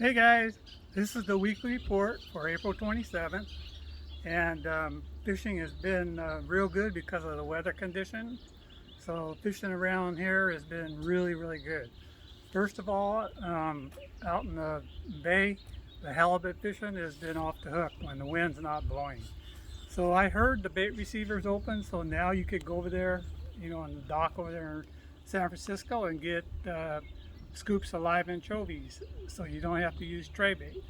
Hey guys, this is the weekly report for April 27th, and fishing has been real good because of the weather conditions. So fishing around here has been really good. First of all, out in the bay, the halibut fishing has been off the hook when the wind's not blowing. So I heard the bait receivers open, so now you could go over there, on the dock over there in San Francisco and get scoops of live anchovies, so you don't have to use tray bait.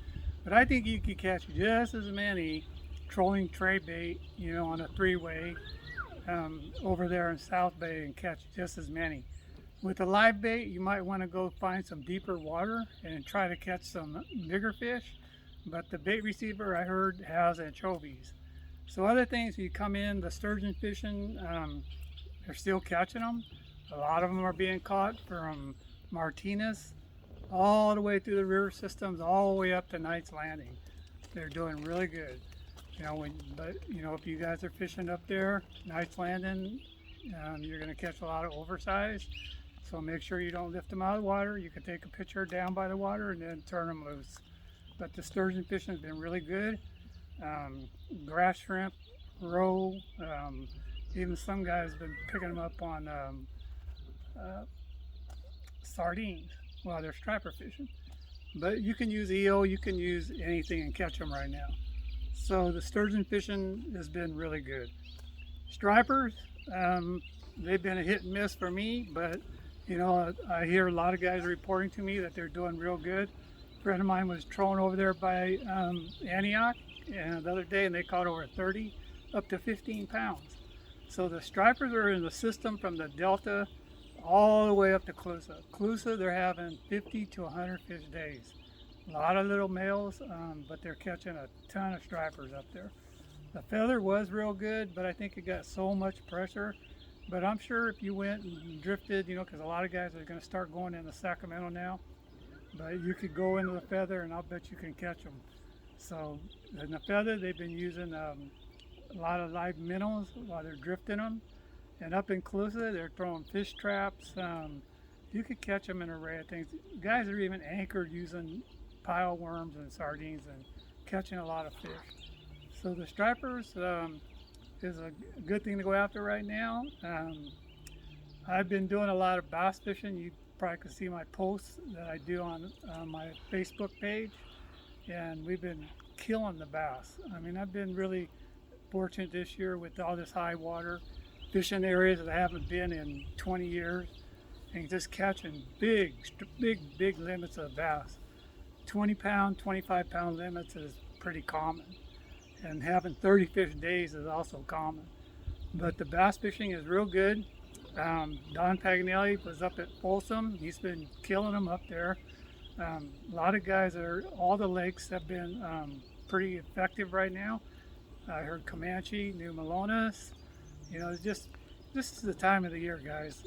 But I think you could catch just as many trolling tray bait, on a three-way over there in South Bay and catch just as many. With the live bait, you might want to go find some deeper water and try to catch some bigger fish. But the bait receiver I heard has anchovies. So other things, you come in, the sturgeon fishing, they're still catching them. A lot of them are being caught from Martinez all the way through the river systems, all the way up to Knight's Landing. They're doing really good. If you guys are fishing up there, Knight's Landing, you're going to catch a lot of oversized. So make sure you don't lift them out of the water. You can take a picture down by the water and then turn them loose. But the sturgeon fishing has been really good. Grass shrimp, roe, even some guys have been picking them up on sardines while they're striper fishing. But you can use eel, you can use anything and catch them right now. So the sturgeon fishing has been really good. Stripers, they've been a hit and miss for me, but I hear a lot of guys reporting to me that they're doing real good. A friend of mine was trolling over there by Antioch and the other day, and they caught over 30 up to 15 pounds. So the stripers are in the system from the Delta all the way up to Colusa. Colusa, they're having 50 to 100 fish days. A lot of little males, but they're catching a ton of stripers up there. The feather was real good, but I think it got so much pressure. But I'm sure if you went and drifted, because a lot of guys are going to start going into Sacramento now, but you could go into the feather and I'll bet you can catch them. So in the feather, they've been using a lot of live minnows while they're drifting them. And up in Colusa, they're throwing fish traps. You could catch them in an array of things. Guys are even anchored using pile worms and sardines and catching a lot of fish. So the stripers is a good thing to go after right now. I've been doing a lot of bass fishing. You probably can see my posts that I do on my Facebook page. And we've been killing the bass. I mean, I've been really fortunate this year with all this high water, fishing areas that I haven't been in 20 years, and just catching big limits of bass. 20 pound, 25 pound limits is pretty common. And having 30 fish days is also common. But the bass fishing is real good. Don Paganelli was up at Folsom. He's been killing them up there. A lot of guys all the lakes have been pretty effective right now. I heard Comanche, New Melones. This is the time of the year, guys.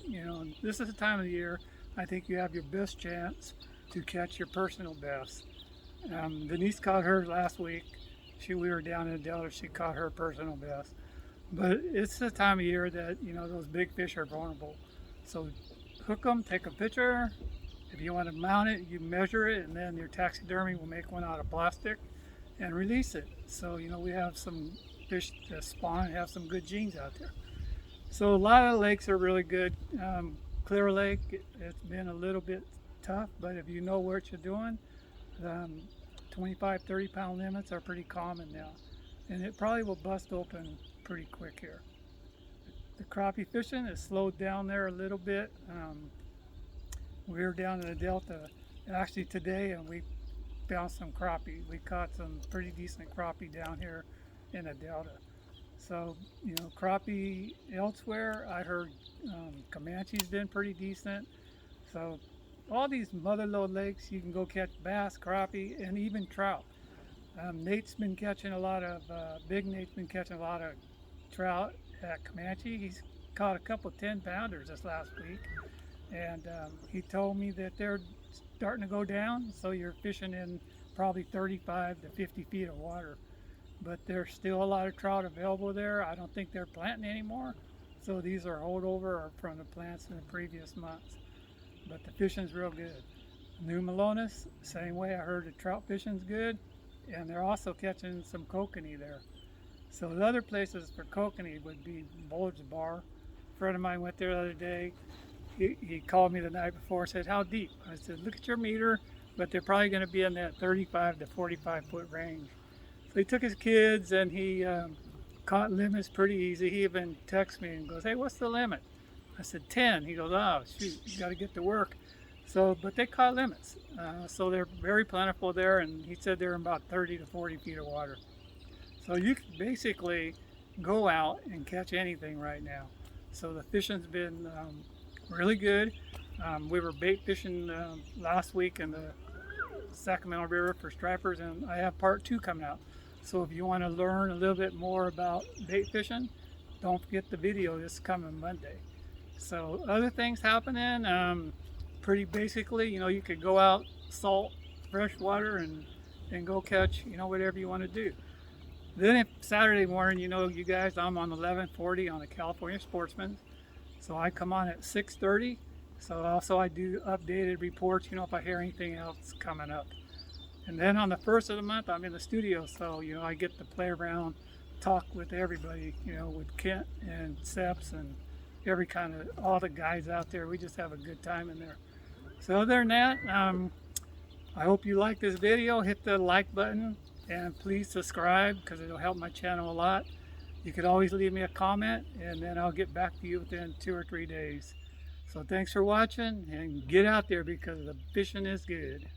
This is the time of the year I think you have your best chance to catch your personal best. Denise caught hers last week. We were down in the Delta. She caught her personal best. But it's the time of year that those big fish are vulnerable. So hook them, take a picture. If you want to mount it, you measure it, and then your taxidermy will make one out of plastic and release it. So we have some fish to spawn and have some good genes out there. So a lot of lakes are really good. Clear Lake, it's been a little bit tough, but if you know what you're doing, 25, 30 pound limits are pretty common now. And it probably will bust open pretty quick here. The crappie fishing is slowed down there a little bit. We were down in the Delta actually today, and we found some crappie. We caught some pretty decent crappie down here in the Delta. So, crappie elsewhere, I heard Comanche's been pretty decent. So all these Motherlode lakes, you can go catch bass, crappie, and even trout. Nate's been catching a lot of, Big Nate's been catching a lot of trout at Comanche. He's caught a couple 10-pounders this last week. And he told me that they're starting to go down, so you're fishing in probably 35 to 50 feet of water. But there's still a lot of trout available there. I don't think they're planting anymore, so these are holdover from the plants in the previous months. But the fishing's real good. New Melones, same way. I heard the trout fishing's good, and they're also catching some kokanee there. So the other places for kokanee would be Bulge Bar. A friend of mine went there the other day. He called me the night before and said, "How deep?" I said, "Look at your meter," but they're probably going to be in that 35 to 45 foot range. So he took his kids and he caught limits pretty easy. He even texted me and goes, "Hey, what's the limit?" I said 10. He goes, "Oh, shoot, you got to get to work." So, but they caught limits. So they're very plentiful there, and he said they're in about 30 to 40 feet of water. So you can basically go out and catch anything right now. So the fishing's been really good. We were bait fishing last week in the Sacramento River for stripers, and I have part 2 coming out. So if you want to learn a little bit more about bait fishing, don't forget the video this coming Monday. So other things happening, pretty basically, you could go out, salt, fresh water, and go catch, whatever you want to do. Then if Saturday morning, you guys, I'm on 1140 on the California Sportsman. So I come on at 6:30. So also I do updated reports, if I hear anything else coming up. And then on the 1st of the month, I'm in the studio. So, I get to play around, talk with everybody, with Kent and Seps and every kind of, all the guys out there. We just have a good time in there. So other than that, I hope you like this video. Hit the like button and please subscribe because it'll help my channel a lot. You could always leave me a comment and then I'll get back to you within 2 or 3 days. So thanks for watching and get out there because the fishing is good.